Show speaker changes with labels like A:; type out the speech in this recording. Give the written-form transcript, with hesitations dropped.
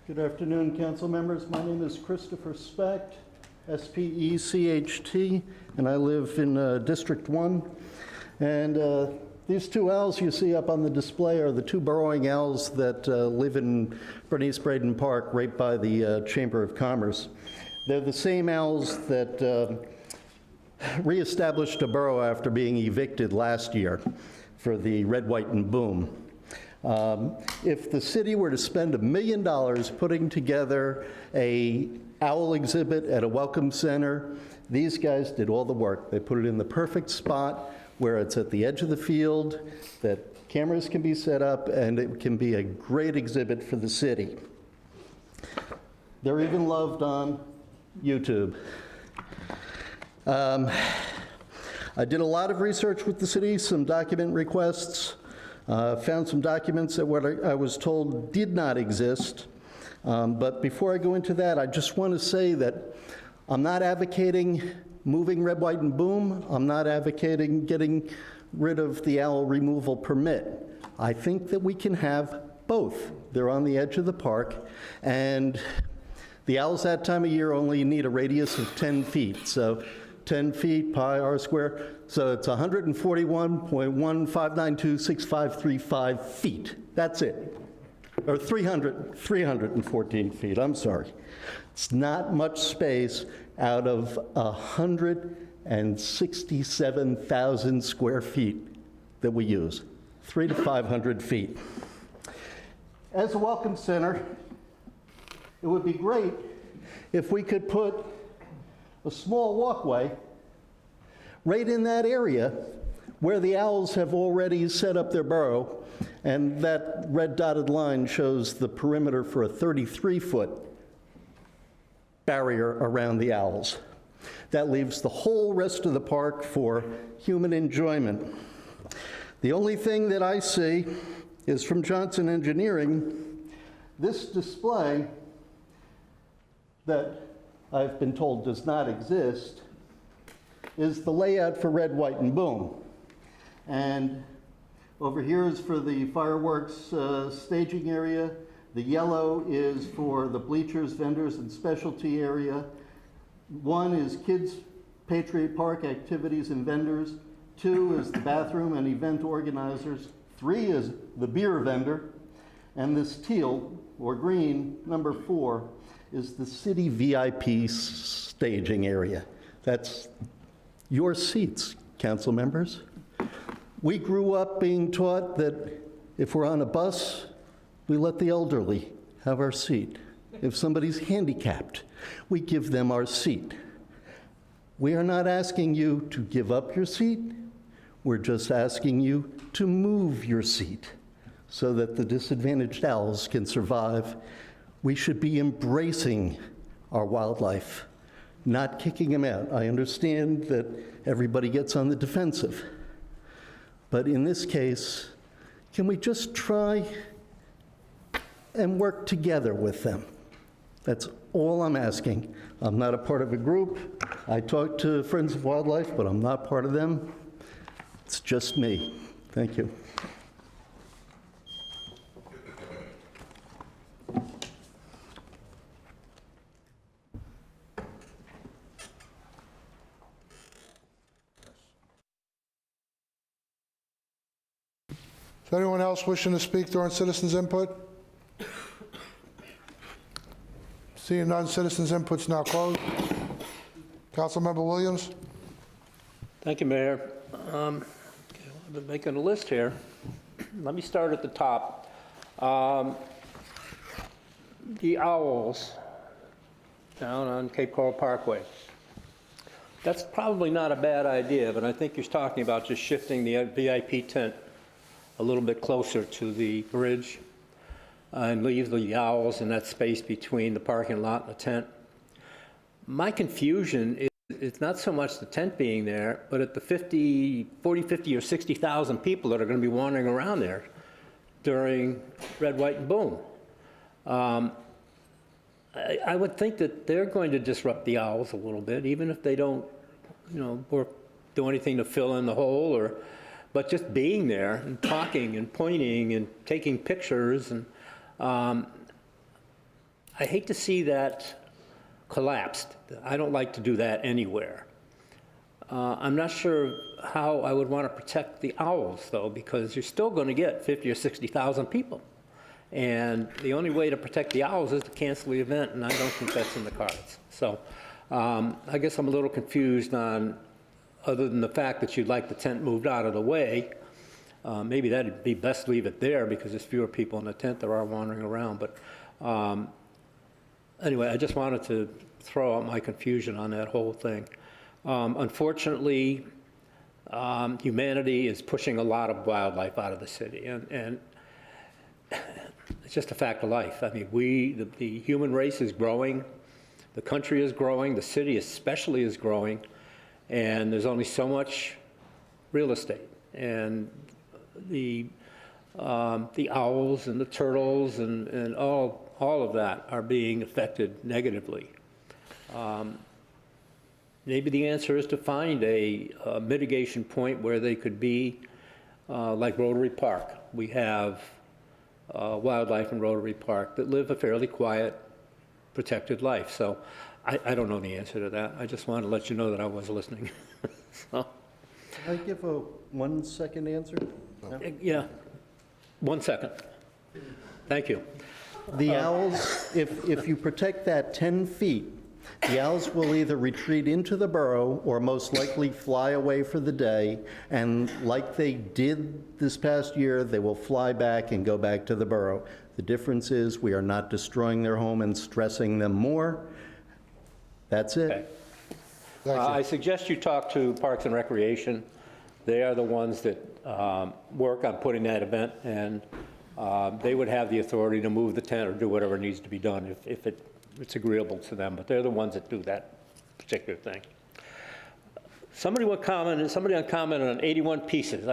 A: Good afternoon, council members. My name is Christopher Specht, S-P-E-C-H-T, and I live in District 1. And these two owls you see up on the display are the two burrowing owls that live in Bernice Braden Park, right by the Chamber of Commerce. They're the same owls that reestablished a burrow after being evicted last year for the red, white, and boom. If the city were to spend $1 million putting together a owl exhibit at a welcome center, these guys did all the work. They put it in the perfect spot where it's at the edge of the field, that cameras can be set up, and it can be a great exhibit for the city. They're even loved on YouTube. I did a lot of research with the city, some document requests, found some documents that what I was told did not exist. But before I go into that, I just want to say that I'm not advocating moving red, white, and boom. I'm not advocating getting rid of the owl removal permit. I think that we can have both. They're on the edge of the park, and the owls that time of year only need a radius of 10 feet. So 10 feet, pi r square, so it's 141.15926535 feet. That's it. Or 314 feet, I'm sorry. It's not much space out of 167,000 square feet that we use, 300 to 500 feet. As a welcome center, it would be great if we could put a small walkway right in that area where the owls have already set up their burrow, and that red dotted line shows the perimeter for a 33-foot barrier around the owls. That leaves the whole rest of the park for human enjoyment. The only thing that I see is from Johnson Engineering, this display that I've been told does not exist, is the layout for red, white, and boom. And over here is for the fireworks staging area. The yellow is for the bleachers, vendors, and specialty area. 1 is Kids Patriot Park activities and vendors. 2 is the bathroom and event organizers. 3 is the beer vendor. And this teal, or green, number 4, is the city VIP staging area. That's your seats, council members. We grew up being taught that if we're on a bus, we let the elderly have our seat. If somebody's handicapped, we give them our seat. We are not asking you to give up your seat. We're just asking you to move your seat so that the disadvantaged owls can survive. We should be embracing our wildlife, not kicking them out. I understand that everybody gets on the defensive, but in this case, can we just try and work together with them? That's all I'm asking. I'm not a part of a group. I talk to Friends of Wildlife, but I'm not part of them. It's just me. Thank you.
B: Is there anyone else wishing to speak during citizens' input? Seeing none, citizens' input's now closed. Councilmember Williams?
C: Thank you, Mayor. I've been making a list here. Let me start at the top. The owls down on Cape Coral Parkway. That's probably not a bad idea, but I think you're talking about just shifting the VIP tent a little bit closer to the bridge and leave the owls in that space between the parking lot and the tent. My confusion is it's not so much the tent being there, but at the 40, 50, or 60,000 people that are going to be wandering around there during red, white, and boom. I would think that they're going to disrupt the owls a little bit, even if they don't, do anything to fill in the hole, but just being there and talking and pointing and taking pictures and I hate to see that collapsed. I don't like to do that anywhere. I'm not sure how I would want to protect the owls, though, because you're still going to get 50 or 60,000 people. And the only way to protect the owls is to cancel the event, and I don't think that's in the cards. So I guess I'm a little confused on, other than the fact that you'd like the tent moved out of the way, maybe that'd be best to leave it there because there's fewer people in the tent that are wandering around. But anyway, I just wanted to throw out my confusion on that whole thing. Unfortunately, humanity is pushing a lot of wildlife out of the city, and it's just a fact of life. I mean, the human race is growing, the country is growing, the city especially is growing, and there's only so much real estate. And the owls and the turtles and all of that are being affected negatively. Maybe the answer is to find a mitigation point where they could be like Rotary Park. We have wildlife in Rotary Park that live a fairly quiet, protected life. So I don't know the answer to that. I just wanted to let you know that I was listening. So,
A: Can I give a 1 second answer?
C: yeah, 1 second. Thank you.
A: The owls, if you protect that 10 feet, the owls will either retreat into the burrow or most likely fly away for the day. And like they did this past year, they will fly back and go back to the burrow. The difference is we are not destroying their home and stressing them more. That's it.
C: Okay.
B: Thank you.
C: I suggest you talk to Parks and Recreation. They are the ones that work on putting that event, and they would have the authority to move the tent or do whatever needs to be done if it's agreeable to them, but they're the ones that do that particular thing. Somebody commented on 81 pieces.